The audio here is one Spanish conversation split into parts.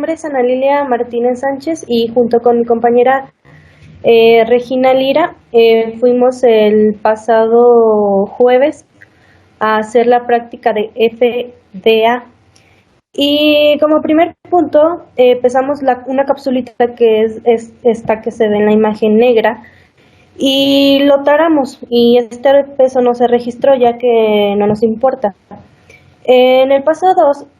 nombre es Ana Lilia Martínez Sánchez y junto con mi compañera Regina Lira fuimos el pasado jueves a hacer la práctica de FDA. Y como primer punto, pesamos una capsulita que es esta que se ve en la imagen negra y lo taramos y este peso no se registró ya que no nos importa. En el paso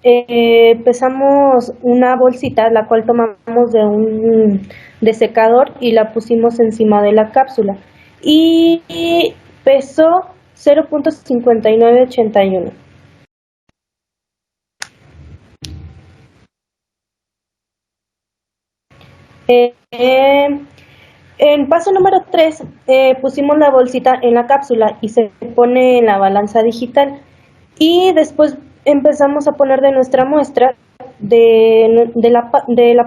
2 pesamos una bolsita la cual tomamos de un desecador y la pusimos encima de la cápsula y pesó 0.5981. En paso número 3 pusimos la bolsita en la cápsula y se pone en la balanza digital y después empezamos a poner de nuestra muestra de la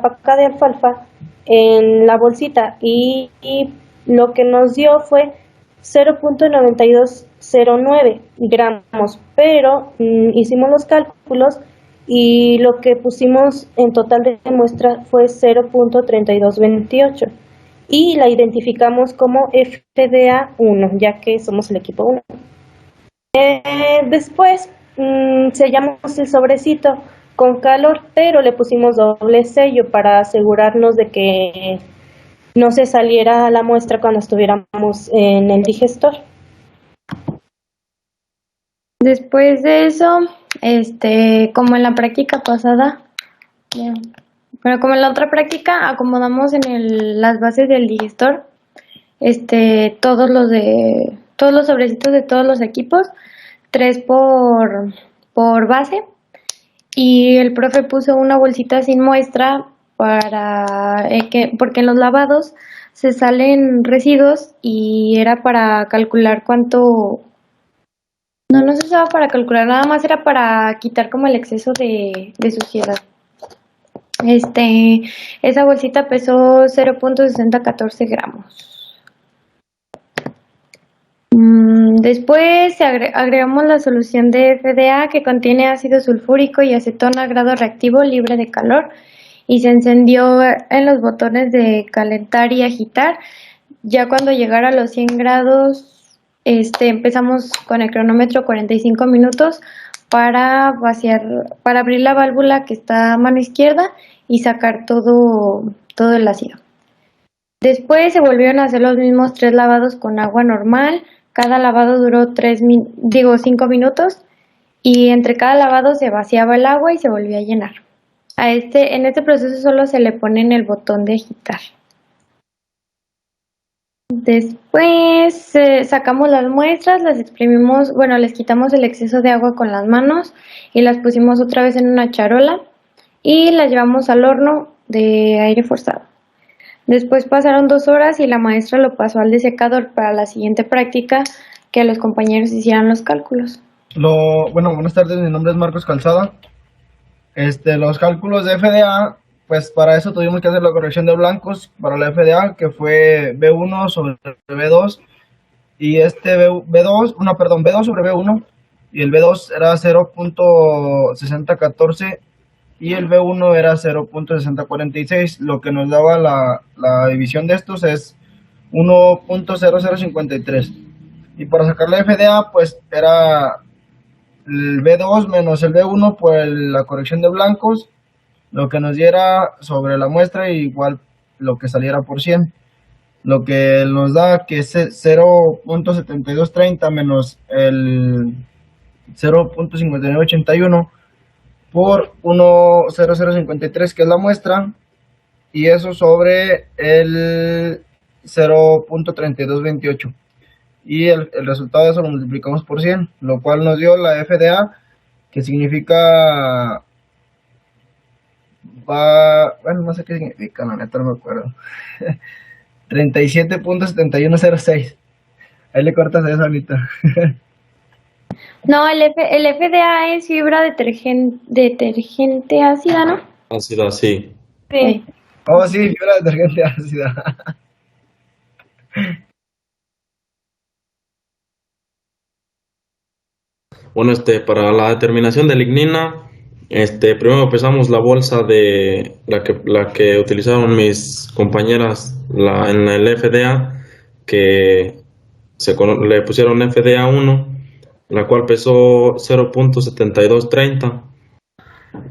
paca de alfalfa en la bolsita y lo que nos dio fue 0.9209 gramos, pero hicimos los cálculos y lo que pusimos en total de muestra fue 0.3228 y la identificamos como FDA1, ya que somos el equipo 1. Después sellamos el sobrecito con calor, pero le pusimos doble sello para asegurarnos de que no se saliera la muestra cuando estuviéramos en el digestor. Después de eso, como en la práctica pasada, pero como en la otra práctica, acomodamos en las bases del digestor, todos los sobrecitos de todos los equipos, 3 por base, y el profe puso una bolsita sin muestra porque en los lavados se salen residuos y era para calcular cuánto. No se usaba para calcular, nada más era para quitar como el exceso de suciedad. Esa bolsita pesó 0.6014 gramos. Después agregamos la solución de FDA que contiene ácido sulfúrico y acetona a grado reactivo libre de calor y se encendió en los botones de calentar y agitar. Ya cuando llegara a los 100 grados, empezamos con el cronómetro 45 minutos para abrir la válvula que está a mano izquierda y sacar todo el ácido. Después se volvieron a hacer los mismos 3 lavados con agua normal. Cada lavado duró 5 minutos y entre cada lavado se vaciaba el agua y se volvía a llenar. En este proceso solo se le pone en el botón de agitar. Después sacamos las muestras, las exprimimos, les quitamos el exceso de agua con las manos y las pusimos otra vez en una charola y las llevamos al horno de aire forzado. Después pasaron 2 horas y la maestra lo pasó al desecador para la siguiente práctica, que los compañeros hicieran los cálculos. Buenas tardes, mi nombre es Marcos Calzada. Los cálculos de FDA, pues para eso tuvimos que hacer la corrección de blancos para la FDA, que fue B1 sobre B2, y B2 sobre B1, y el B2 era 0.6014 y el B1 era 0.6046, lo que nos daba la división de estos es 1.0053. Y para sacar la FDA, pues era el B2 menos el B1 por la corrección de blancos, lo que nos diera sobre la muestra igual lo que saliera por 100. Lo que nos da que es 0.7230 menos el 0.5981 por 1.0053, que es la muestra, y eso sobre el 0.3228. Y el resultado de eso lo multiplicamos por 100, lo cual nos dio la FDA, que significa... no sé qué significa, la neta no me acuerdo. 37.7106. Ahí le cortas a eso, Anita. No, el FDA es fibra detergente ácida, ¿no? Ácida, sí. Sí. Oh, sí, fibra detergente ácida. Bueno, para la determinación de lignina, Primero pesamos la bolsa de la que utilizaron mis compañeras en el FDA, que le pusieron FDA 1, la cual pesó 0.7230.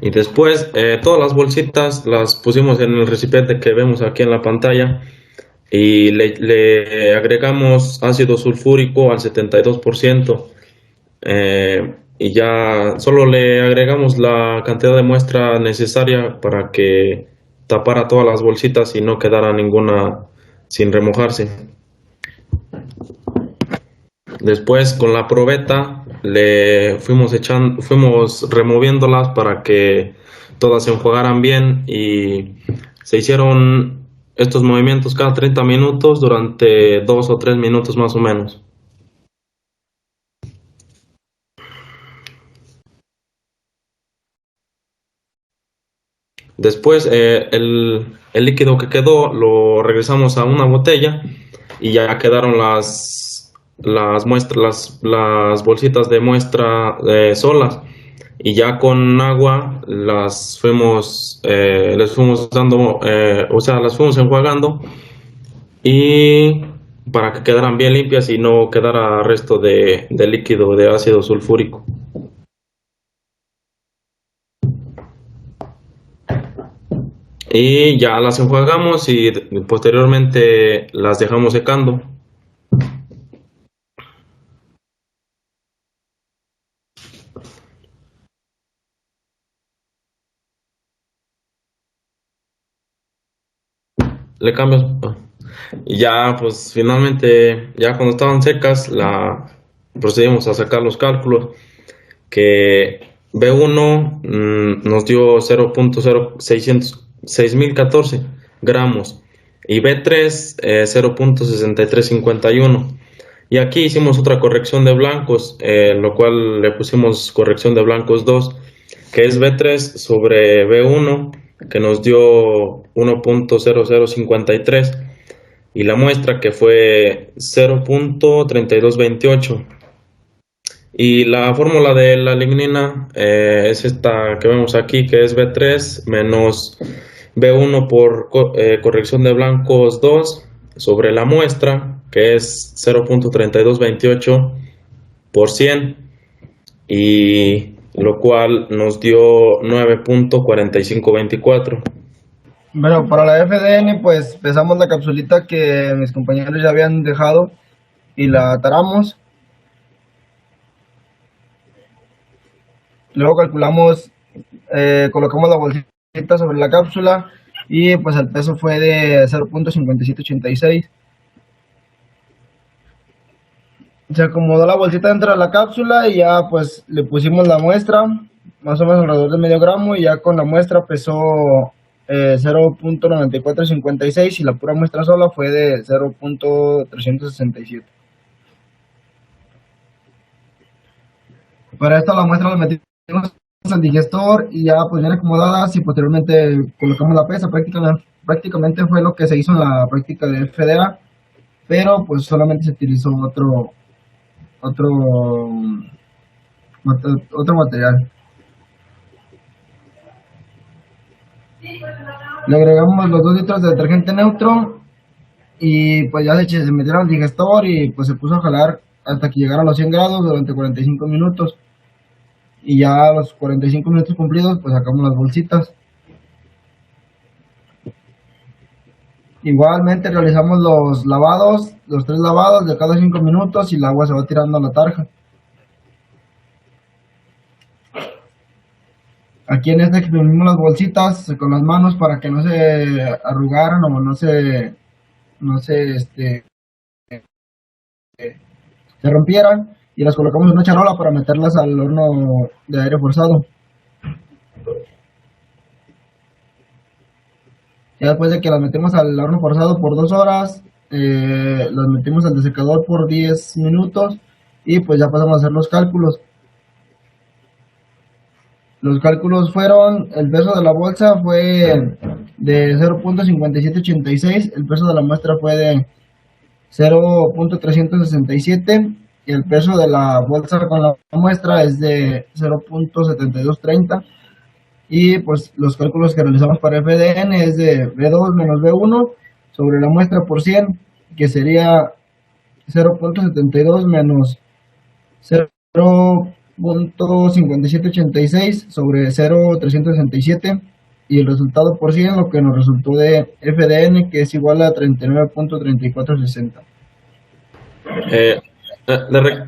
Y después todas las bolsitas las pusimos en el recipiente que vemos aquí en la pantalla y le agregamos ácido sulfúrico al 72%. Y ya solo le agregamos la cantidad de muestra necesaria para que tapara todas las bolsitas y no quedara ninguna sin remojarse. Después con la probeta le fuimos removiéndolas para que todas se enjuagaran bien, y se hicieron estos movimientos cada 30 minutos durante 2 o 3 minutos más o menos. Después el líquido que quedó lo regresamos a una botella y ya quedaron las bolsitas de muestra solas, y ya con agua les fuimos dando, o sea, las fuimos enjuagando y para que quedaran bien limpias y no quedara resto de líquido de ácido sulfúrico. Y ya las enjuagamos y posteriormente las dejamos secando. Le cambias. Y ya pues finalmente, ya cuando estaban secas, procedimos a sacar los cálculos, que B1 nos dio 0.6014 gramos y B3 0.6351. Y aquí hicimos otra corrección de blancos, lo cual le pusimos corrección de blancos 2, que es B3 sobre B1, que nos dio 1.0053, y la muestra que fue 0.3228. Y la fórmula de la lignina es esta que vemos aquí, que es B3 menos B1 por corrección de blancos 2 sobre la muestra, que es 0.3228 por 100, y lo cual nos dio 9.4524. Bueno, para la FDN pues pesamos la capsulita que mis compañeros ya habían dejado y la taramos. Luego calculamos, colocamos la bolsita sobre la cápsula y pues el peso fue de 0.5786. Se acomodó la bolsita dentro de la cápsula y ya pues le pusimos la muestra, más o menos alrededor de medio gramo, y ya con la muestra pesó 0.9456 y la pura muestra sola fue de 0.367. Para esto la muestra la metimos al digestor y ya pues bien acomodadas, y posteriormente colocamos la pesa. Prácticamente fue lo que se hizo en la práctica de FDA, pero pues solamente se utilizó otro material. Le agregamos los 2 litros de detergente neutro y pues ya se metieron al digestor y pues se puso a jalar hasta que llegara a los 100 grados durante 45 minutos. Y ya a los 45 minutos cumplidos pues sacamos las bolsitas. Igualmente realizamos los 3 lavados de cada 5 minutos, y el agua se va tirando a la tarja. Aquí en este exprimimos las bolsitas con las manos para que no se arrugaran o se rompieran, y las colocamos en una charola para meterlas al horno de aire forzado. Ya después de que las metemos al horno forzado por 2 horas, las metimos al desecador por 10 minutos y pues ya pasamos a hacer los cálculos. Los cálculos fueron: el peso de la bolsa fue de 0.5786, el peso de la muestra fue de 0.367 y el peso de la bolsa con la muestra es de 0.7230. Y pues los cálculos que realizamos para FDN es de B2 menos B1 sobre la muestra por 100, que sería 0.72 menos 0.5786 sobre 0.367, y el resultado por 100 lo que nos resultó de FDN, que es igual a 39.3460.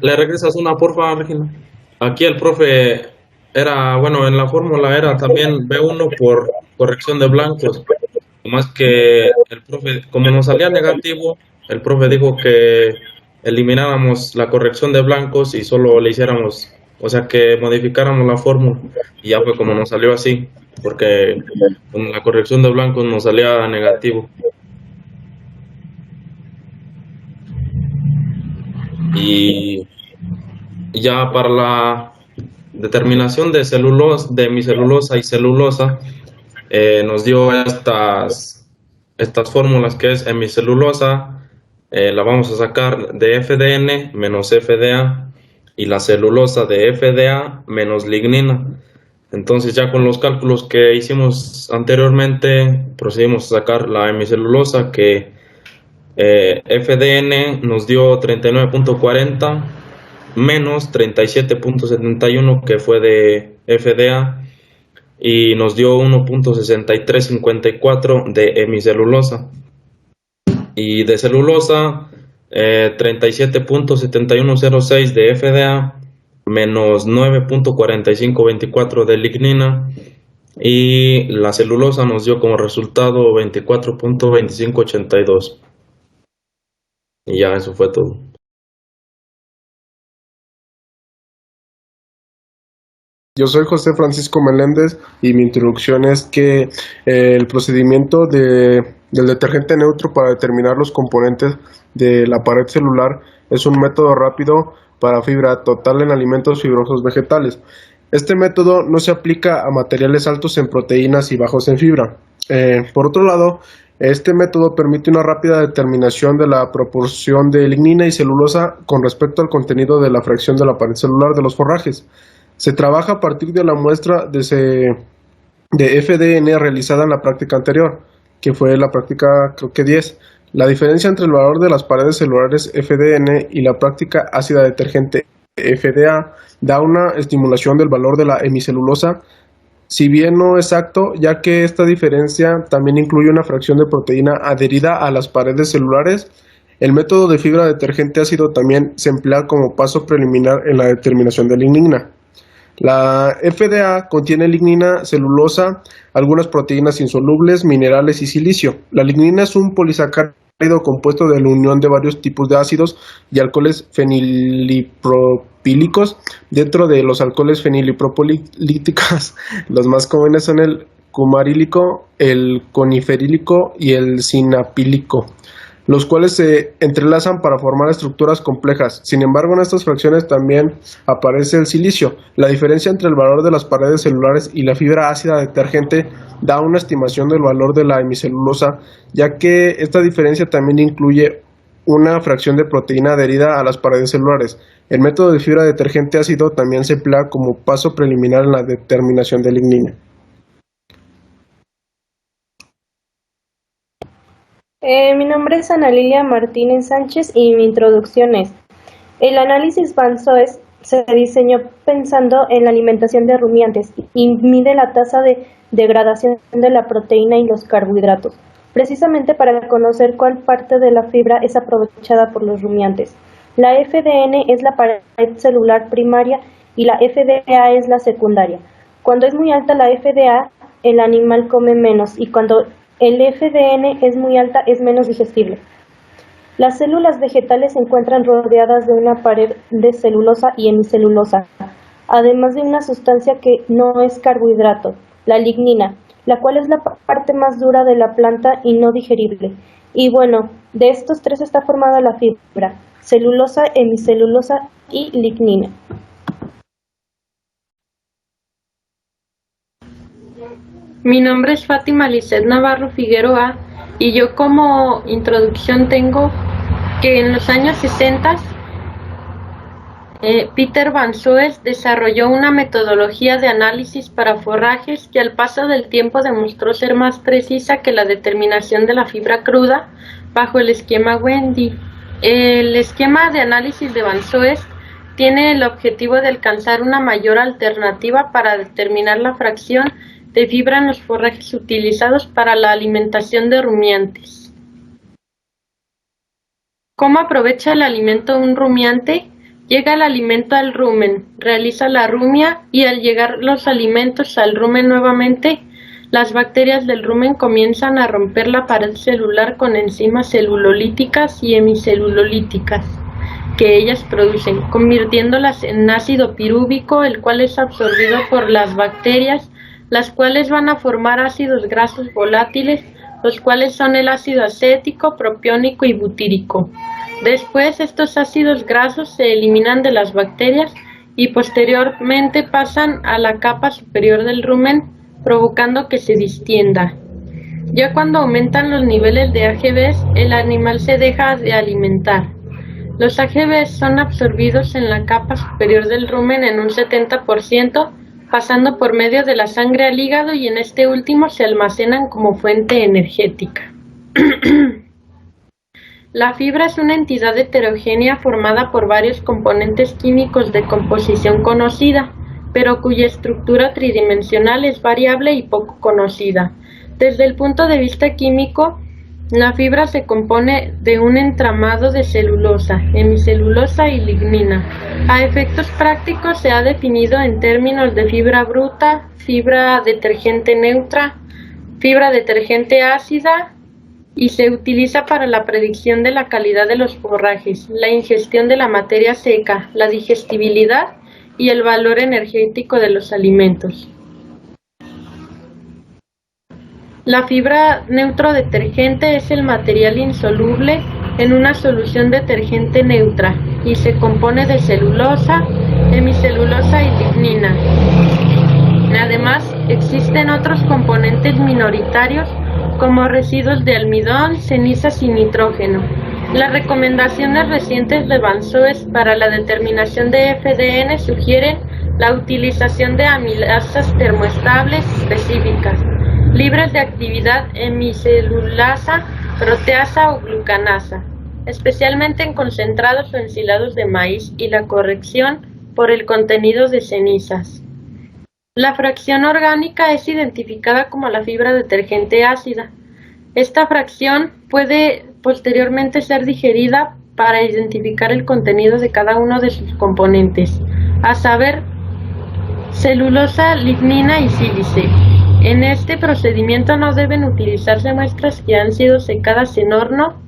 Le regresas una, porfa, Regina. Aquí el profe era, bueno, en la fórmula era también B1 por corrección de blancos. Más que el profe, como nos salía negativo, el profe dijo que elimináramos la corrección de blancos y solo le hiciéramos, o sea, que modificáramos la fórmula. Y ya fue como nos salió así, porque con la corrección de blancos nos salía negativo. Y ya para la determinación de celulosa, de hemicelulosa y celulosa, nos dio estas fórmulas, que es hemicelulosa, la vamos a sacar de FDN menos FDA, y la celulosa de FDA menos lignina. Entonces ya con los cálculos que hicimos anteriormente, procedimos a sacar la hemicelulosa, que FDN nos dio 39.40 menos 37.71 que fue de FDA, y nos dio 1.6354 de hemicelulosa. Y de celulosa, 37.7106 de FDA menos 9.4524 de lignina, y la celulosa nos dio como resultado 24.2582. Y ya, eso fue todo. Yo soy José Francisco Meléndez y mi introducción es que el procedimiento del detergente neutro para determinar los componentes de la pared celular es un método rápido para fibra total en alimentos fibrosos vegetales. Este método no se aplica a materiales altos en proteínas y bajos en fibra. Por otro lado, este método permite una rápida determinación de la proporción de lignina y celulosa con respecto al contenido de la fracción de la pared celular de los forrajes. Se trabaja a partir de la muestra de FDN realizada en la práctica anterior, que fue la práctica creo que 10. La diferencia entre el valor de las paredes celulares FDN y la práctica ácida detergente FDA da una estimulación del valor de la hemicelulosa, si bien no exacto, ya que esta diferencia también incluye una fracción de proteína adherida a las paredes celulares. El método de fibra detergente ácido también se emplea como paso preliminar en la determinación de lignina. La FDA contiene lignina, celulosa, algunas proteínas insolubles, minerales y silicio. La lignina es un polisacárido compuesto de la unión de varios tipos de ácidos y alcoholes fenilipropílicos. Dentro de los alcoholes fenilipropolíticos, los más comunes son el cumarílico, el coniferílico y el sinapílico, los cuales se entrelazan para formar estructuras complejas. Sin embargo, en estas fracciones también aparece el silicio. La diferencia entre el valor de las paredes celulares y la fibra ácida detergente da una estimación del valor de la hemicelulosa, ya que esta diferencia también incluye una fracción de proteína adherida a las paredes celulares. El método de fibra detergente ácido también se emplea como paso preliminar en la determinación de lignina. Mi nombre es Ana Lilia Martínez Sánchez y mi introducción es: el análisis BANSOES se diseñó pensando en la alimentación de rumiantes y mide la tasa de degradación de la proteína y los carbohidratos, precisamente para conocer cuál parte de la fibra es aprovechada por los rumiantes. La FDN es la pared celular primaria y la FDA es la secundaria. Cuando es muy alta la FDA, el animal come menos, y cuando el FDN es muy alta es menos digestible. Las células vegetales se encuentran rodeadas de una pared de celulosa y hemicelulosa, además de una sustancia que no es carbohidrato, la lignina, la cual es la parte más dura de la planta y no digerible. Y bueno, de estos tres está formada la fibra: celulosa, hemicelulosa y lignina. Mi nombre es Fátima Lisset Navarro Figueroa y yo como introducción tengo que en los años 60 Peter Van Soest desarrolló una metodología de análisis para forrajes que al paso del tiempo demostró ser más precisa que la determinación de la fibra cruda bajo el esquema Wendy. El esquema de análisis de Van Soest tiene el objetivo de alcanzar una mayor alternativa para determinar la fracción de fibra en los forrajes utilizados para la alimentación de rumiantes. ¿Cómo aprovecha el alimento un rumiante? Llega el alimento al rumen, realiza la rumia y al llegar los alimentos al rumen nuevamente, las bacterias del rumen comienzan a romper la pared celular con enzimas celulolíticas y hemicelulolíticas que ellas producen, convirtiéndolas en ácido pirúvico, el cual es absorbido por las bacterias, las cuales van a formar ácidos grasos volátiles, los cuales son el ácido acético, propiónico y butírico. Después estos ácidos grasos se eliminan de las bacterias y posteriormente pasan a la capa superior del rumen, provocando que se distienda. Ya cuando aumentan los niveles de AGVs, el animal se deja de alimentar. Los AGVs son absorbidos en la capa superior del rumen en un 70%, pasando por medio de la sangre al hígado y en este último se almacenan como fuente energética. La fibra es una entidad heterogénea formada por varios componentes químicos de composición conocida, pero cuya estructura tridimensional es variable y poco conocida. Desde el punto de vista químico, la fibra se compone de un entramado de celulosa, hemicelulosa y lignina. A efectos prácticos se ha definido en términos de fibra bruta, fibra detergente neutra, fibra detergente ácida, y se utiliza para la predicción de la calidad de los forrajes, la ingestión de la materia seca, la digestibilidad y el valor energético de los alimentos. La fibra neutrodetergente es el material insoluble en una solución detergente neutra y se compone de celulosa, hemicelulosa y lignina. Además, existen otros componentes minoritarios como residuos de almidón, cenizas y nitrógeno. Las recomendaciones recientes de Van Soest para la determinación de FDN sugieren la utilización de amilasas termoestables específicas, libres de actividad hemicelulasa, proteasa o glucanasa, especialmente en concentrados o ensilados de maíz, y la corrección por el contenido de cenizas. La fracción orgánica es identificada como la fibra detergente ácida. Esta fracción puede posteriormente ser digerida para identificar el contenido de cada uno de sus componentes, a saber, celulosa, lignina y sílice. En este procedimiento no deben utilizarse muestras que han sido secadas en horno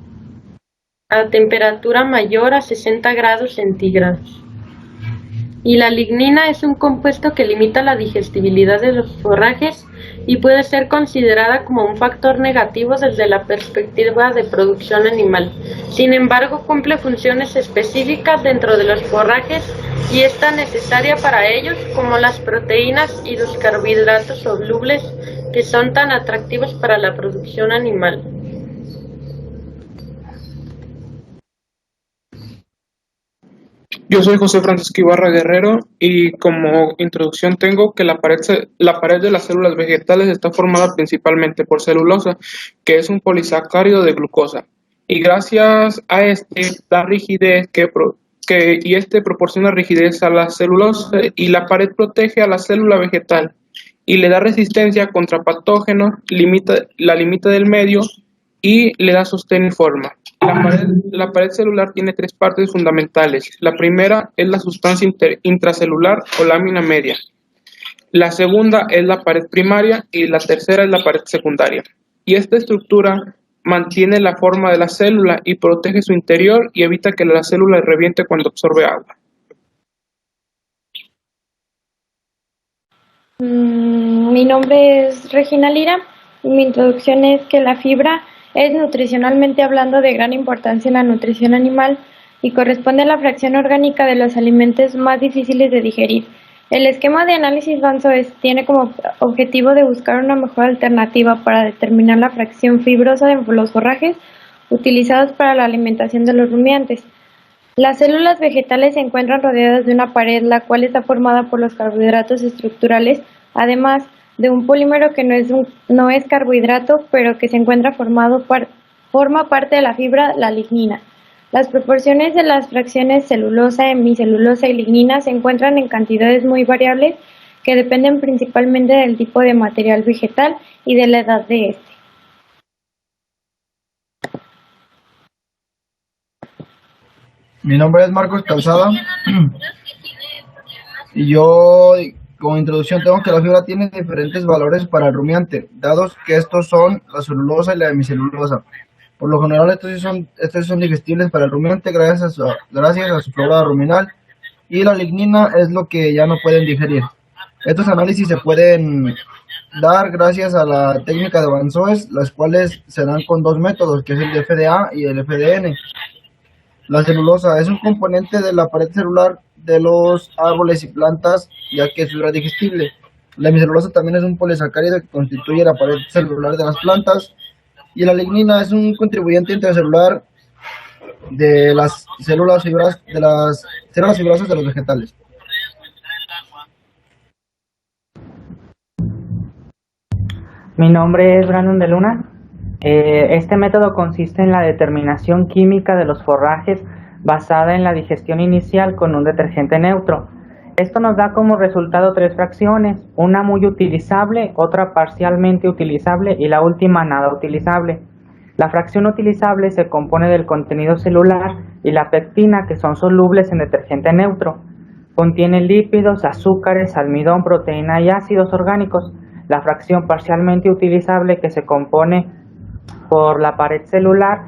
a temperatura mayor a 60 grados centígrados. Y la lignina es un compuesto que limita la digestibilidad de los forrajes y puede ser considerada como un factor negativo desde la perspectiva de producción animal. Sin embargo, cumple funciones específicas dentro de los forrajes y es tan necesaria para ellos como las proteínas y los carbohidratos solubles que son tan atractivos para la producción animal. Yo soy José Francisco Ibarra Guerrero y como introducción tengo que la pared de las células vegetales está formada principalmente por celulosa, que es un polisacárido de glucosa, y gracias a este da rigidez y este proporciona rigidez a la celulosa, y la pared protege a la célula vegetal y le da resistencia contra patógenos, la limita del medio y le da sostén y forma. La pared celular tiene tres partes fundamentales. La primera es la sustancia intracelular o lámina media. La segunda es la pared primaria y la tercera es la pared secundaria. Y esta estructura mantiene la forma de la célula y protege su interior y evita que la célula reviente cuando absorbe agua. Mi nombre es Regina Lira y mi introducción es que la fibra es nutricionalmente hablando de gran importancia en la nutrición animal y corresponde a la fracción orgánica de los alimentos más difíciles de digerir. El esquema de análisis Van Soest tiene como objetivo de buscar una mejor alternativa para determinar la fracción fibrosa de los forrajes utilizados para la alimentación de los rumiantes. Las células vegetales se encuentran rodeadas de una pared, la cual está formada por los carbohidratos estructurales, además de un polímero que no es carbohidrato, pero que se encuentra forma parte de la fibra, la lignina. Las proporciones de las fracciones celulosa, hemicelulosa y lignina se encuentran en cantidades muy variables que dependen principalmente del tipo de material vegetal y de la edad de este. Mi nombre es Marcos Calzada y yo como introducción tengo que la fibra tiene diferentes valores para el rumiante, dados que estos son la celulosa y la hemicelulosa. Por lo general estos son digestibles para el rumiante gracias a su flora ruminal, y la lignina es lo que ya no pueden digerir. Estos análisis se pueden dar gracias a la técnica de Van Soest, las cuales se dan con dos métodos, que es el de FDA y el FDN. La celulosa es un componente de la pared celular de los árboles y plantas, ya que es fibra digestible. La hemicelulosa también es un polisacárido que constituye la pared celular de las plantas, y la lignina es un contribuyente intracelular de las células fibrosas de los vegetales. Mi nombre es Brandon de Luna. Este método consiste en la determinación química de los forrajes basada en la digestión inicial con un detergente neutro. Esto nos da como resultado tres fracciones, una muy utilizable, otra parcialmente utilizable y la última nada utilizable. La fracción utilizable se compone del contenido celular y la pectina, que son solubles en detergente neutro. Contiene lípidos, azúcares, almidón, proteína y ácidos orgánicos. La fracción parcialmente utilizable, que se compone por la pared celular,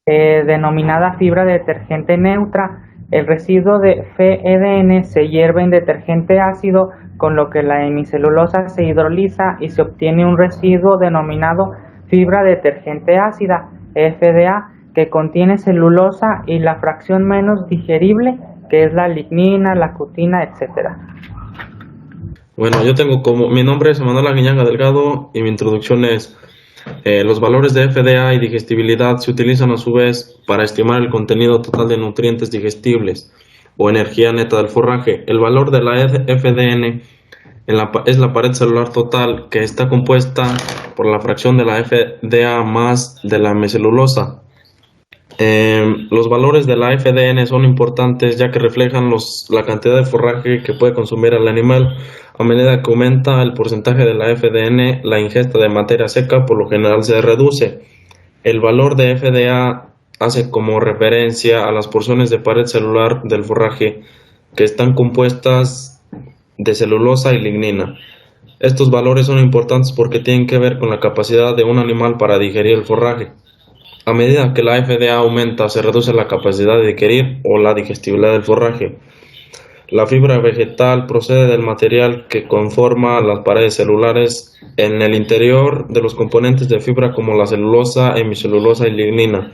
denominada fibra de detergente neutra. El residuo de FEDN se hierve en detergente ácido, con lo que la hemicelulosa se hidroliza y se obtiene un residuo denominado fibra de detergente ácida, FDA, que contiene celulosa y la fracción menos digerible, que es la lignina, la cutina, etc. Bueno, mi nombre es Emanuel Aguiñaga Delgado y mi introducción es los valores de FDA y digestibilidad se utilizan a su vez para estimar el contenido total de nutrientes digestibles o energía neta del forraje. El valor de la FDN es la pared celular total, que está compuesta por la fracción de la FDA más de la hemicelulosa. Los valores de la FDN son importantes ya que reflejan la cantidad de forraje que puede consumir el animal. A medida que aumenta el porcentaje de la FDN, la ingesta de materia seca por lo general se reduce. El valor de FDA hace como referencia a las porciones de pared celular del forraje que están compuestas de celulosa y lignina. Estos valores son importantes porque tienen que ver con la capacidad de un animal para digerir el forraje. A medida que la FDA aumenta, se reduce la capacidad de digerir o la digestibilidad del forraje. La fibra vegetal procede del material que conforma las paredes celulares en el interior de los componentes de fibra como la celulosa, hemicelulosa y lignina.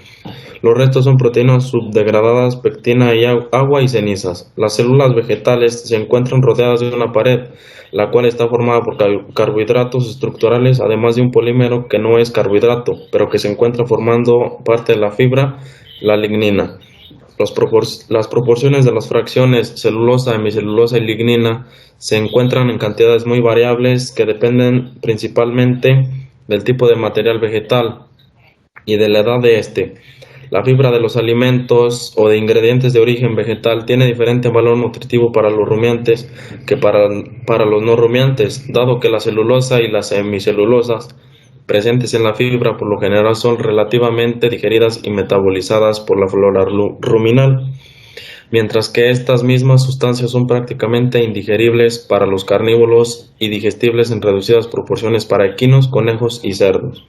Los restos son proteínas subdegradadas, pectina y agua y cenizas. Las células vegetales se encuentran rodeadas de una pared, la cual está formada por carbohidratos estructurales, además de un polímero que no es carbohidrato, pero que se encuentra formando parte de la fibra, la lignina. Las proporciones de las fracciones celulosa, hemicelulosa y lignina se encuentran en cantidades muy variables que dependen principalmente del tipo de material vegetal y de la edad de este. La fibra de los alimentos o de ingredientes de origen vegetal tiene diferente valor nutritivo para los rumiantes que para los no rumiantes, dado que la celulosa y las hemicelulosas presentes en la fibra por lo general son relativamente digeridas y metabolizadas por la flora ruminal, mientras que estas mismas sustancias son prácticamente indigeribles para los carnívoros y digestibles en reducidas proporciones para equinos, conejos y cerdos.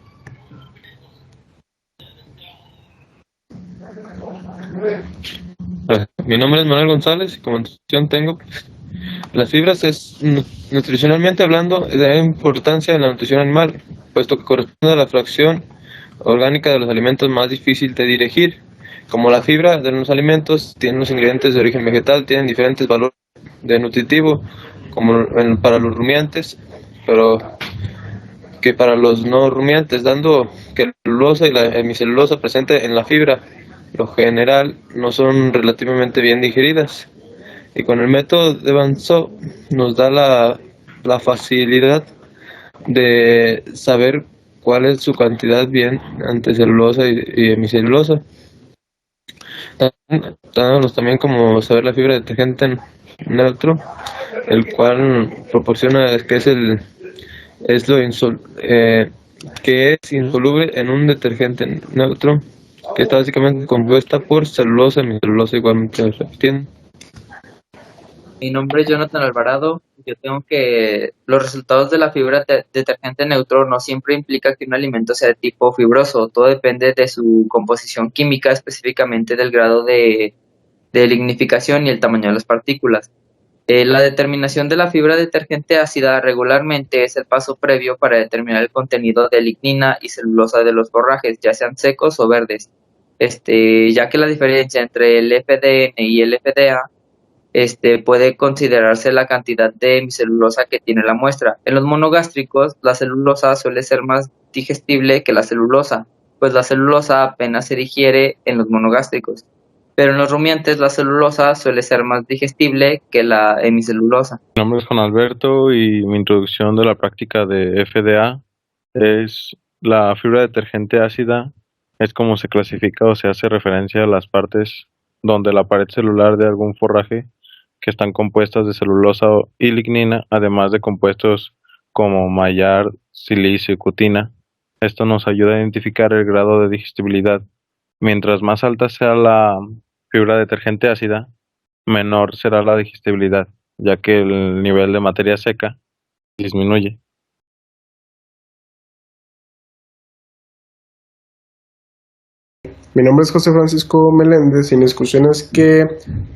Mi nombre es Manuel González y como introducción tengo las fibras es nutricionalmente hablando de importancia en la nutrición animal, puesto que corresponde a la fracción orgánica de los alimentos más difícil de digerir. Como la fibra de los alimentos tiene los ingredientes de origen vegetal, tienen diferentes valores de nutritivo, como para los rumiantes, pero que para los no rumiantes, dando que la celulosa y la hemicelulosa presente en la fibra lo general no son relativamente bien digeridas. Y con el método de Van Zyl nos da la facilidad de saber cuál es su cantidad bien anticelulosa y hemicelulosa. Dándonos también como saber la fibra detergente neutro, el cual proporciona que que es insoluble en un detergente neutro, que está básicamente compuesta por celulosa y hemicelulosa igualmente repitiendo. Mi nombre es Jonathan Alvarado. Yo tengo que los resultados de la fibra detergente neutro no siempre implica que un alimento sea de tipo fibroso. Todo depende de su composición química, específicamente del grado de lignificación y el tamaño de las partículas. La determinación de la fibra detergente ácida regularmente es el paso previo para determinar el contenido de lignina y celulosa de los forrajes, ya sean secos o verdes. Ya que la diferencia entre el FDN y el FDA puede considerarse la cantidad de hemicelulosa que tiene la muestra. En los monogástricos, la celulosa suele ser más digestible que la celulosa, pues la celulosa apenas se digiere en los monogástricos. Pero en los rumiantes, la celulosa suele ser más digestible que la hemicelulosa. Mi nombre es Juan Alberto y mi introducción de la práctica de FDA es la fibra detergente ácida. Es como se clasifica o se hace referencia a las partes donde la pared celular de algún forraje que están compuestas de celulosa y lignina, además de compuestos como mallar, silicio y cutina. Esto nos ayuda a identificar el grado de digestibilidad. Mientras más alta sea la fibra detergente ácida, menor será la digestibilidad, ya que el nivel de materia seca disminuye. Mi nombre es José Francisco Meléndez y mi discusión es que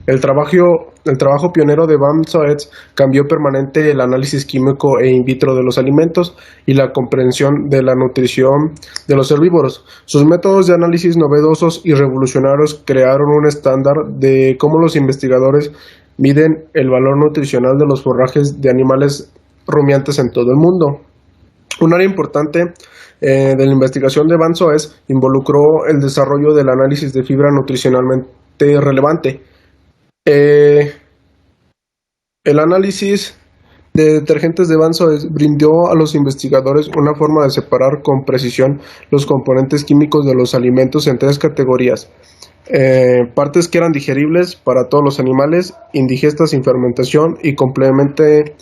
el trabajo pionero de Van Zyl cambió permanente el análisis químico e in vitro de los alimentos y la comprensión de la nutrición de los herbívoros. Sus métodos de análisis novedosos y revolucionarios crearon un estándar de cómo los investigadores miden el valor nutricional de los forrajes de animales rumiantes en todo el mundo. Un área importante de la investigación de Van Zyl involucró el desarrollo del análisis de fibra nutricionalmente relevante. El análisis de detergentes de Van Zyl brindó a los investigadores una forma de separar con precisión los componentes químicos de los alimentos en tres categorías. Partes que eran digeribles para todos los animales, indigestas sin fermentación y completamente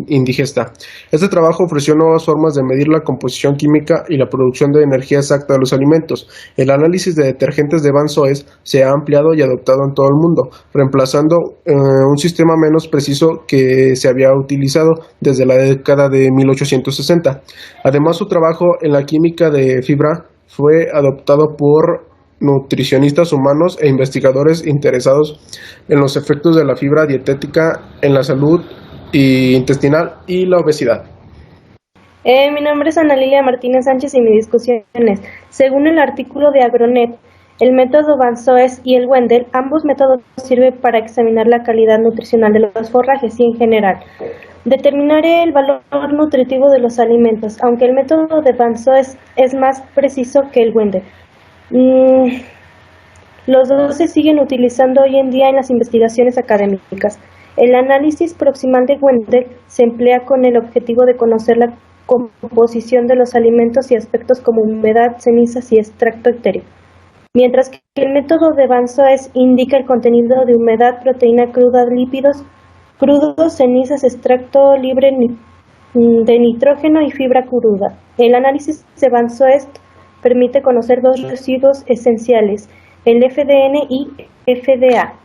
indigesta. Este trabajo ofreció nuevas formas de medir la composición química y la producción de energía exacta de los alimentos. El análisis de detergentes de Van Zyl se ha ampliado y adoptado en todo el mundo, reemplazando un sistema menos preciso que se había utilizado desde la década de 1860. Además, su trabajo en la química de fibra fue adoptado por nutricionistas humanos e investigadores interesados en los efectos de la fibra dietética en la salud intestinal y la obesidad. Mi nombre es Ana Lilia Martínez Sánchez y mi discusión es, según el artículo de Agronet, el método Van Zyl y el Wendel, ambos métodos sirven para examinar la calidad nutricional de los forrajes y en general determinar el valor nutritivo de los alimentos, aunque el método de Van Zyl es más preciso que el Wendel. Los dos se siguen utilizando hoy en día en las investigaciones académicas. El análisis proximal de Wendel se emplea con el objetivo de conocer la composición de los alimentos y aspectos como humedad, cenizas y extracto etéreo, mientras que el método de Van Zyl indica el contenido de humedad, proteína cruda, lípidos crudos, cenizas, extracto libre de nitrógeno y fibra cruda. El análisis de Van Zyl permite conocer dos residuos esenciales, el FDN y FDA.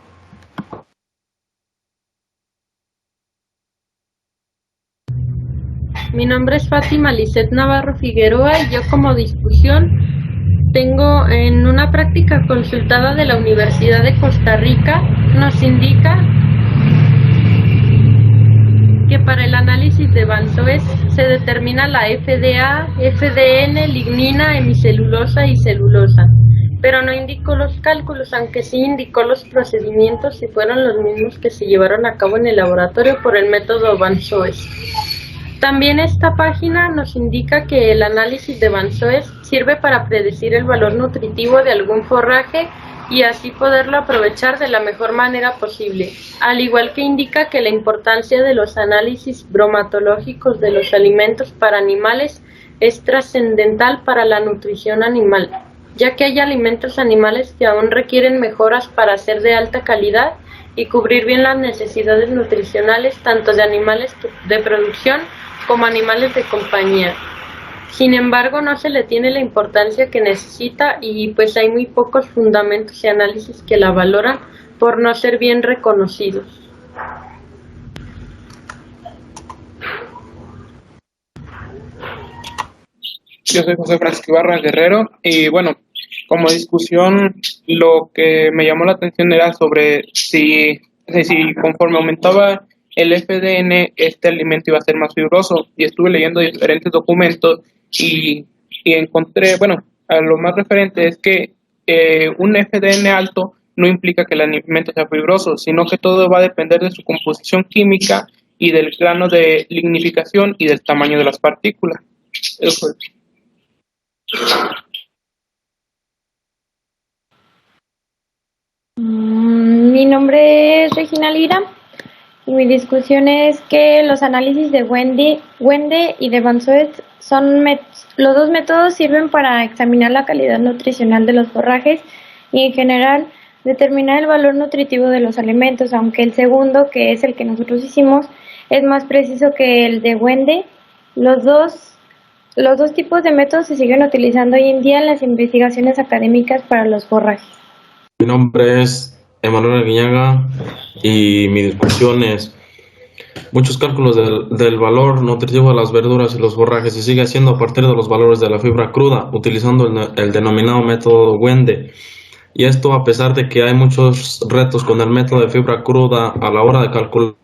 Mi nombre es Fátima Lisset Navarro Figueroa y yo como discusión tengo en una práctica consultada de la Universidad de Costa Rica, nos indica que para el análisis de Van Zyl se determina la FDA, FDN, lignina, hemicelulosa y celulosa, pero no indicó los cálculos, aunque sí indicó los procedimientos y fueron los mismos que se llevaron a cabo en el laboratorio por el método Van Zyl. También esta página nos indica que el análisis de Van Zyl sirve para predecir el valor nutritivo de algún forraje y así poderlo aprovechar de la mejor manera posible, al igual que indica que la importancia de los análisis bromatológicos de los alimentos para animales es trascendental para la nutrición animal, ya que hay alimentos animales que aún requieren mejoras para ser de alta calidad y cubrir bien las necesidades nutricionales tanto de animales de producción como animales de compañía. Sin embargo, no se le tiene la importancia que necesita y pues hay muy pocos fundamentos y análisis que la valoran por no ser bien reconocidos. Yo soy José Francisco Ibarra Guerrero y bueno, como discusión lo que me llamó la atención era sobre si conforme aumentaba el FDN este alimento iba a ser más fibroso y estuve leyendo diferentes documentos y encontré, bueno, a lo más referente es que un FDN alto no implica que el alimento sea fibroso, sino que todo va a depender de su composición química y del grado de lignificación y del tamaño de las partículas. Eso fue. Mi nombre es Regina Lira y mi discusión es que los análisis de Wende y de Van Soest los dos métodos sirven para examinar la calidad nutricional de los forrajes y en general determinar el valor nutritivo de los alimentos, aunque el segundo, que es el que nosotros hicimos, es más preciso que el de Wende. Los dos tipos de métodos se siguen utilizando hoy en día en las investigaciones académicas para los forrajes. Mi nombre es Emanuel Guiñaga y mi discusión es muchos cálculos del valor nutritivo de las verduras y los forrajes se sigue haciendo a partir de los valores de la fibra cruda, utilizando el denominado método Wende. Y esto a pesar de que hay muchos retos con el método de fibra cruda a la hora de calcular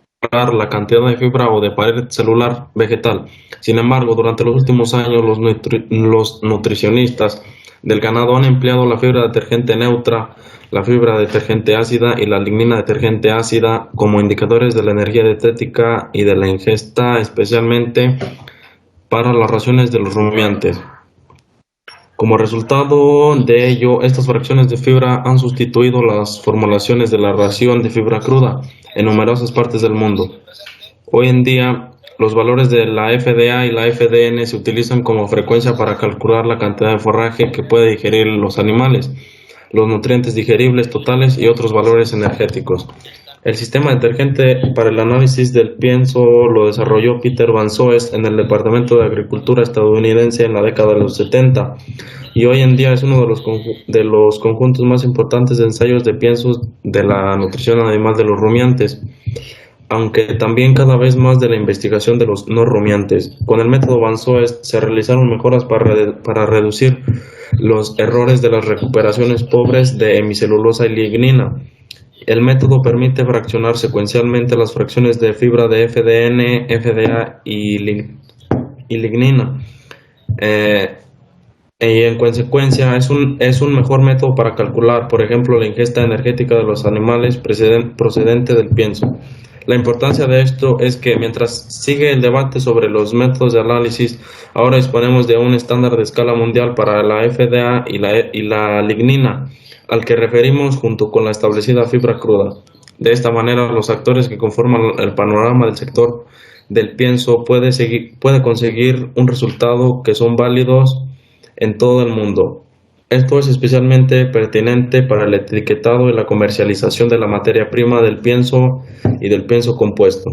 la cantidad de fibra o de pared celular vegetal. Sin embargo, durante los últimos años los nutricionistas del ganado han empleado la fibra detergente neutra, la fibra detergente ácida y la lignina detergente ácida como indicadores de la energía dietética y de la ingesta, especialmente para las raciones de los rumiantes. Como resultado de ello, estas fracciones de fibra han sustituido las formulaciones de la ración de fibra cruda en numerosas partes del mundo. Hoy en día, los valores de la FDA y la FDN se utilizan como frecuencia para calcular la cantidad de forraje que puede digerir los animales, los nutrientes digeribles totales y otros valores energéticos. El sistema detergente para el análisis del pienso lo desarrolló Peter Van Soest en el Departamento de Agricultura estadounidense en la década de los 70 y hoy en día es uno de los conjuntos más importantes de ensayos de piensos de la nutrición animal de los rumiantes, aunque también cada vez más de la investigación de los no rumiantes. Con el método Van Soest se realizaron mejoras para reducir los errores de las recuperaciones pobres de hemicelulosa y lignina. El método permite fraccionar secuencialmente las fracciones de fibra de FDN, FDA y lignina. Y en consecuencia es un mejor método para calcular, por ejemplo, la ingesta energética de los animales procedente del pienso. La importancia de esto es que mientras sigue el debate sobre los métodos de análisis, ahora disponemos de un estándar de escala mundial para la FDA y la lignina, al que referimos junto con la establecida fibra cruda. De esta manera, los actores que conforman el panorama del sector del pienso puede conseguir un resultado que son válidos en todo el mundo. Esto es especialmente pertinente para el etiquetado y la comercialización de la materia prima del pienso y del pienso compuesto.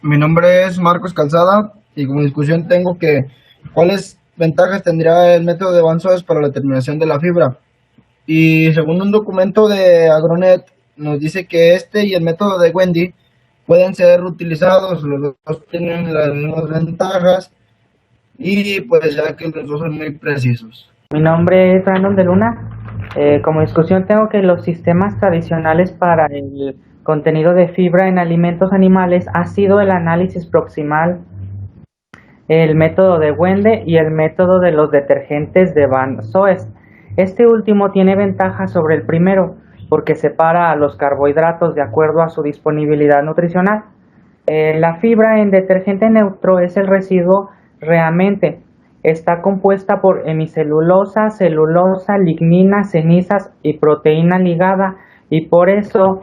Mi nombre es Marcos Calzada y como discusión tengo que ¿cuáles ventajas tendría el método de Van Soest para la determinación de la fibra? Y según un documento de Agronet nos dice que este y el método de Wende pueden ser utilizados, los dos tienen las mismas ventajas y pues ya que los dos son muy precisos. Mi nombre es Brandon de Luna. Como discusión tengo que los sistemas tradicionales para el contenido de fibra en alimentos animales ha sido el análisis proximal, el método de Wende y el método de los detergentes de Van Soest. Este último tiene ventaja sobre el primero porque separa a los carbohidratos de acuerdo a su disponibilidad nutricional. La fibra en detergente neutro es el residuo realmente Está compuesta por hemicelulosa, celulosa, lignina, cenizas y proteína ligada, y por eso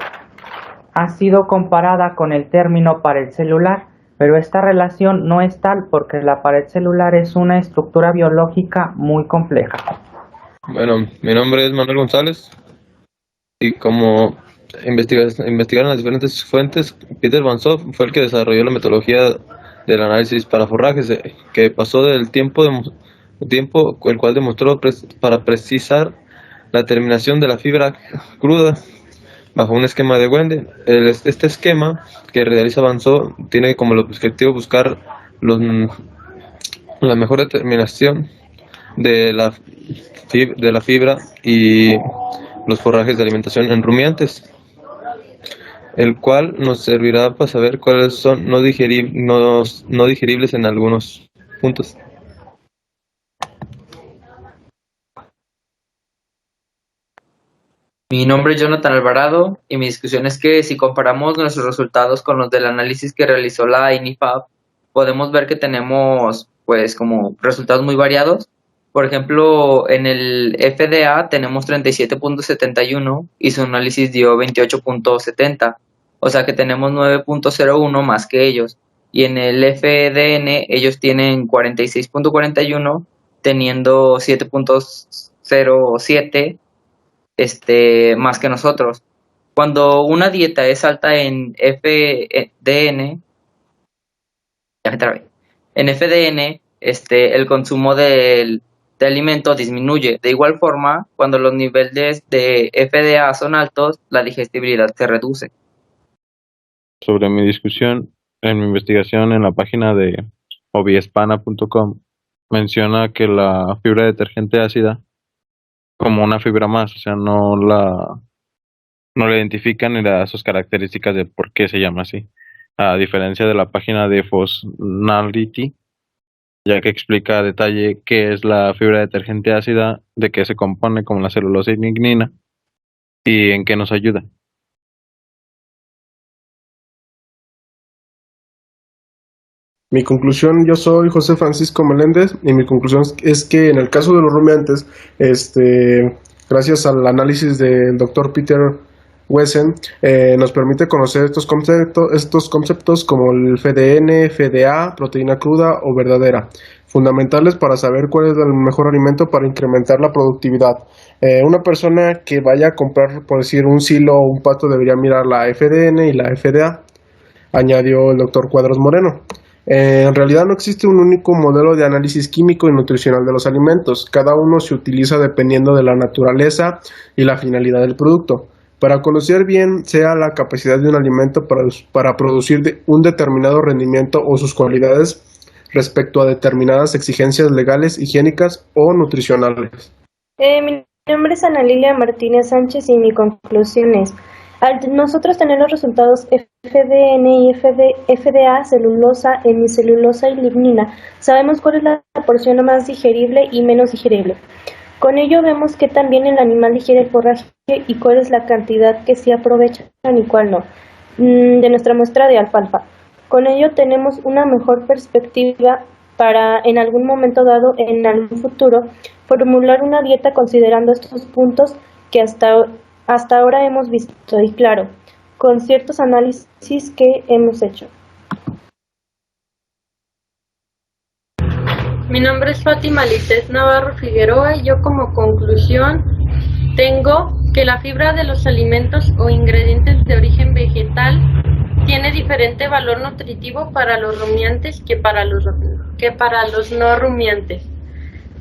ha sido comparada con el término pared celular, pero esta relación no es tal porque la pared celular es una estructura biológica muy compleja. Bueno, mi nombre es Manuel González y como investigaron las diferentes fuentes, Peter Van Zoff fue el que desarrolló la metodología del análisis para forrajes, que pasó del tiempo el cual demostró para precisar la terminación de la fibra cruda bajo un esquema de Wende. Este esquema que realiza Van Zoff tiene como objetivo buscar la mejor determinación de la fibra y los forrajes de alimentación en rumiantes, el cual nos servirá para saber cuáles son no digeribles en algunos puntos. Mi nombre es Jonathan Alvarado y mi discusión es que si comparamos nuestros resultados con los del análisis que realizó la INIFAP, podemos ver que tenemos pues como resultados muy variados. Por ejemplo, en el FDA tenemos 37.71 y su análisis dio 28.70, o sea que tenemos 9.01 más que ellos. Y en el FDN ellos tienen 46.41, teniendo 7.07 más que nosotros. Cuando una dieta es alta en FDN, el consumo de alimento disminuye. De igual forma, cuando los niveles de FDA son altos, la digestibilidad se reduce. Sobre mi discusión, en mi investigación en la página de obiespana.com menciona que la fibra detergente ácida como una fibra más, o sea, no la identifican ni le da sus características de por qué se llama así, a diferencia de la página de Fosnality, ya que explica a detalle qué es la fibra detergente ácida, de qué se compone, como la celulosa y lignina, y en qué nos ayuda. Mi conclusión, yo soy José Francisco Meléndez y mi conclusión es que en el caso de los rumiantes, gracias al análisis del doctor Peter Wesen, nos permite conocer estos conceptos como el FDN, FDA, proteína cruda o verdadera, fundamentales para saber cuál es el mejor alimento para incrementar la productividad. Una persona que vaya a comprar, por decir, un silo o un pato debería mirar la FDN y la FDA, añadió el doctor Cuadros Moreno. En realidad no existe un único modelo de análisis químico y nutricional de los alimentos. Cada uno se utiliza dependiendo de la naturaleza y la finalidad del producto. Para conocer bien sea la capacidad de un alimento para producir un determinado rendimiento o sus cualidades respecto a determinadas exigencias legales, higiénicas o nutricionales. Mi nombre es Ana Lilia Martínez Sánchez y mi conclusión es: al nosotros tener los resultados FDN y FDA, celulosa, hemicelulosa y lignina, sabemos cuál es la porción más digerible y menos digerible. Con ello vemos que también el animal digiere el forraje y cuál es la cantidad que sí aprovechan y cuál no, de nuestra muestra de alfalfa. Con ello tenemos una mejor perspectiva para en algún momento dado, en algún futuro, formular una dieta considerando estos puntos que hasta ahora hemos visto y claro, con ciertos análisis que hemos hecho. Mi nombre es Fátima Lices Navarro Figueroa y yo como conclusión tengo que la fibra de los alimentos o ingredientes de origen vegetal tiene diferente valor nutritivo para los rumiantes que para los no rumiantes.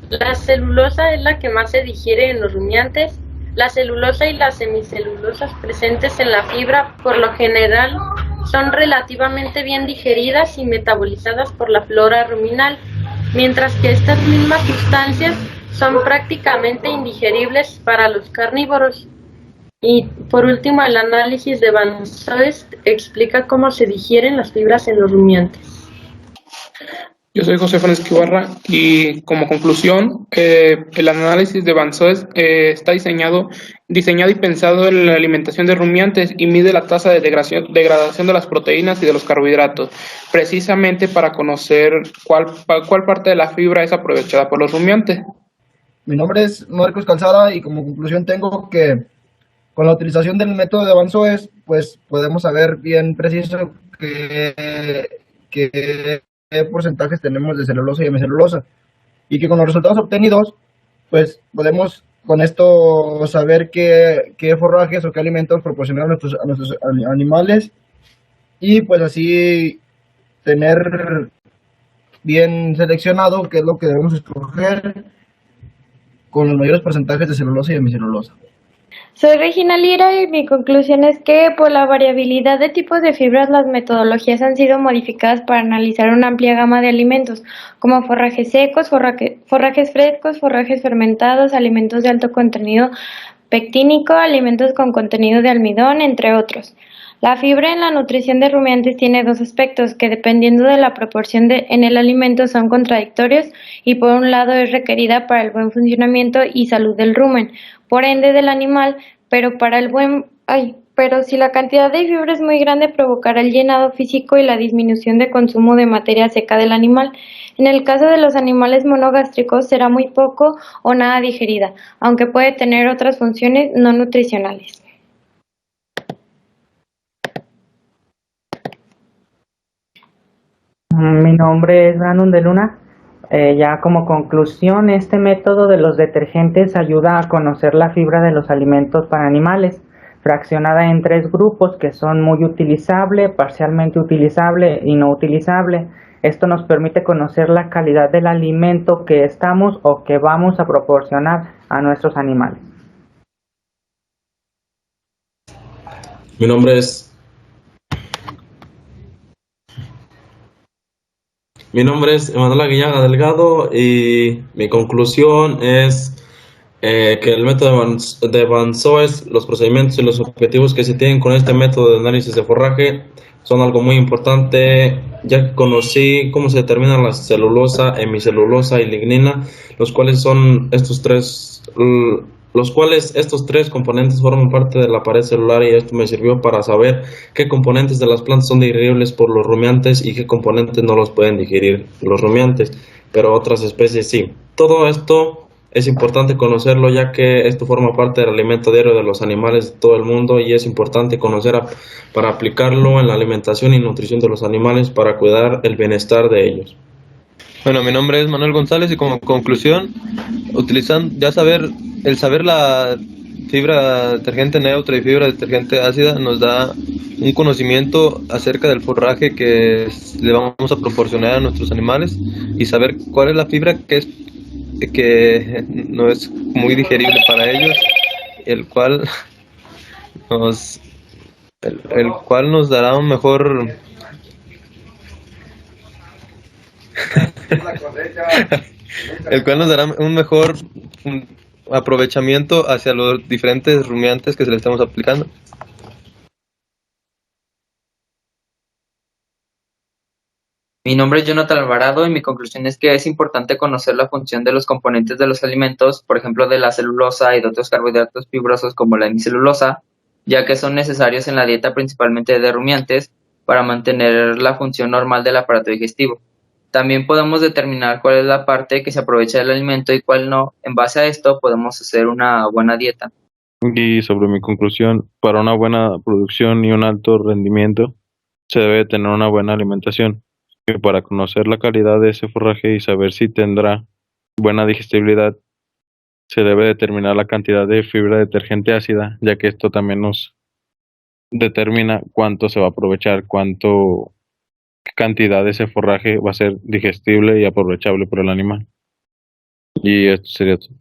La celulosa es la que más se digiere en los rumiantes. La celulosa y las semicelulosas presentes en la fibra, por lo general, son relativamente bien digeridas y metabolizadas por la flora ruminal, mientras que estas mismas sustancias son prácticamente indigeribles para los carnívoros. Y por último, el análisis de Van Zoest explica cómo se digieren las fibras en los rumiantes. Yo soy José Francisco Ibarra y como conclusión, el análisis de Van Soest está diseñado y pensado en la alimentación de rumiantes y mide la tasa de degradación de las proteínas y de los carbohidratos, precisamente para conocer cuál parte de la fibra es aprovechada por los rumiantes. Mi nombre es Marcos Calzada y como conclusión tengo que con la utilización del método de Avanzoes, pues podemos saber bien preciso qué porcentajes tenemos de celulosa y hemicelulosa. Y que con los resultados obtenidos, pues podemos con esto saber qué forrajes o qué alimentos proporcionar a nuestros animales y pues así tener bien seleccionado qué es lo que debemos escoger con los mayores porcentajes de celulosa y hemicelulosa. Soy Regina Lira y mi conclusión es que por la variabilidad de tipos de fibras las metodologías han sido modificadas para analizar una amplia gama de alimentos como forrajes secos, forrajes frescos, forrajes fermentados, alimentos de alto contenido pectínico, alimentos con contenido de almidón, entre otros. La fibra en la nutrición de rumiantes tiene dos aspectos que dependiendo de la proporción en el alimento son contradictorios y por un lado es requerida para el buen funcionamiento y salud del rumen, por ende del animal, pero si la cantidad de fibra es muy grande provocará el llenado físico y la disminución de consumo de materia seca del animal. En el caso de los animales monogástricos será muy poco o nada digerida, aunque puede tener otras funciones no nutricionales. Mi nombre es Brandon de Luna. Ya como conclusión, este método de los detergentes ayuda a conocer la fibra de los alimentos para animales, fraccionada en tres grupos que son muy utilizable, parcialmente utilizable y no utilizable. Esto nos permite conocer la calidad del alimento que estamos o que vamos a proporcionar a nuestros animales. Mi nombre es Mi nombre es Emanuel Aguillaga Delgado y mi conclusión es que el método de Van Soest, los procedimientos y los objetivos que se tienen con este método de análisis de forraje son algo muy importante, ya que conocí cómo se determinan la celulosa, hemicelulosa y lignina, los cuales son estos tres componentes forman parte de la pared celular y esto me sirvió para saber qué componentes de las plantas son digeribles por los rumiantes y qué componentes no los pueden digerir los rumiantes, pero otras especies sí. Todo esto es importante conocerlo ya que esto forma parte del alimento diario de los animales de todo el mundo y es importante para aplicarlo en la alimentación y nutrición de los animales para cuidar el bienestar de ellos. Bueno, mi nombre es Manuel González y como conclusión, el saber la fibra detergente neutra y fibra detergente ácida nos da un conocimiento acerca del forraje que le vamos a proporcionar a nuestros animales y saber cuál es la fibra que no es muy digerible para ellos, el cual nos el cual nos dará un mejor el cual nos dará un mejor aprovechamiento hacia los diferentes rumiantes que se le estamos aplicando. Mi nombre es Jonathan Alvarado y mi conclusión es que es importante conocer la función de los componentes de los alimentos, por ejemplo, de la celulosa y de otros carbohidratos fibrosos como la hemicelulosa, ya que son necesarios en la dieta principalmente de rumiantes para mantener la función normal del aparato digestivo. También podemos determinar cuál es la parte que se aprovecha del alimento y cuál no. En base a esto podemos hacer una buena dieta. Y sobre mi conclusión, para una buena producción y un alto rendimiento, se debe tener una buena alimentación. Y para conocer la calidad de ese forraje y saber si tendrá buena digestibilidad, se debe determinar la cantidad de fibra detergente ácida, ya que esto también nos determina cuánto se va a aprovechar, qué cantidad de ese forraje va a ser digestible y aprovechable por el animal. Y esto sería todo.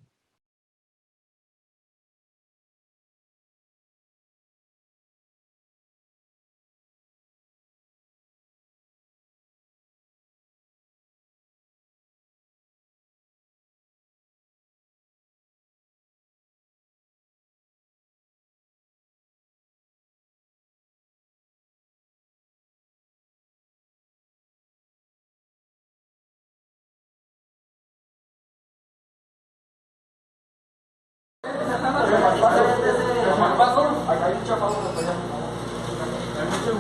Hay mucho.